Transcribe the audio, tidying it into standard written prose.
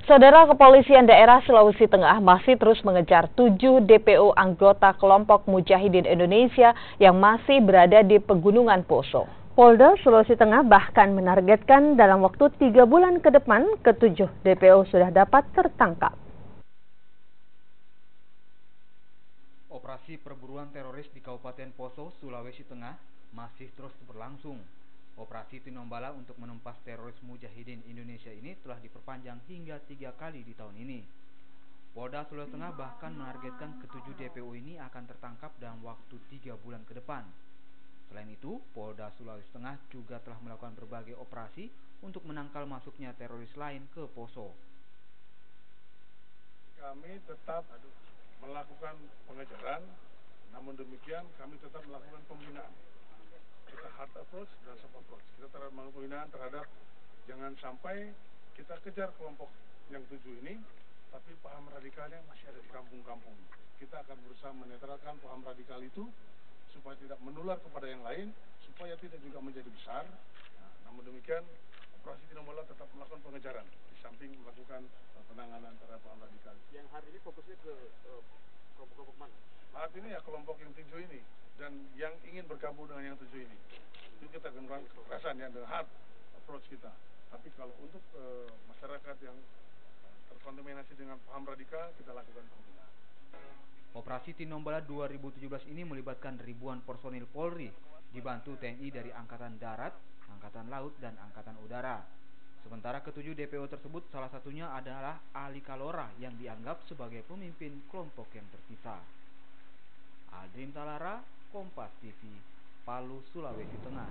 Saudara, Kepolisian Daerah Sulawesi Tengah masih terus mengejar 7 DPO anggota kelompok Mujahidin Indonesia yang masih berada di Pegunungan Poso. Polda Sulawesi Tengah bahkan menargetkan dalam waktu 3 bulan ke depan ke-7 DPO sudah dapat tertangkap. Operasi perburuan teroris di Kabupaten Poso, Sulawesi Tengah masih terus berlangsung. Operasi Tinombala untuk menumpas teroris Mujahidin Indonesia ini telah diperpanjang hingga 3 kali di tahun ini. Polda Sulawesi Tengah bahkan menargetkan ke-7 DPO ini akan tertangkap dalam waktu 3 bulan ke depan. Selain itu, Polda Sulawesi Tengah juga telah melakukan berbagai operasi untuk menangkal masuknya teroris lain ke Poso. Kami tetap melakukan pengejaran, namun demikian kami tetap melakukan pembinaan. Kita hard approach dan soft approach. Kita tetap melakukan pembinaan terhadap jangan sampai kita kejar kelompok yang 7 ini, tapi paham radikalnya masih ada di kampung-kampung. Kita akan berusaha menetralkan paham radikal itu supaya tidak menular kepada yang lain, supaya tidak juga menjadi besar. Nah, namun demikian, operasi Tinombala tetap melakukan pengejaran, di samping melakukan penanganan terhadap paham radikal. Yang hari ini fokusnya ke kelompok-kelompok mana? Saat ini ya kelompok yang 7 ini, dan yang ingin bergabung dengan yang 7 ini. Itu kita gunakan kekerasan ya, dengan hard approach kita. Tapi kalau untuk masyarakat yang terkontaminasi dengan paham radikal, kita lakukan pembinaan. Operasi Tinombala 2017 ini melibatkan ribuan personil Polri, dibantu TNI dari Angkatan Darat, Angkatan Laut, dan Angkatan Udara. Sementara ke-7 DPO tersebut salah satunya adalah Ali Kalora yang dianggap sebagai pemimpin kelompok yang tersisa. Aldrin Talara, Kompas TV, Palu, Sulawesi Tengah.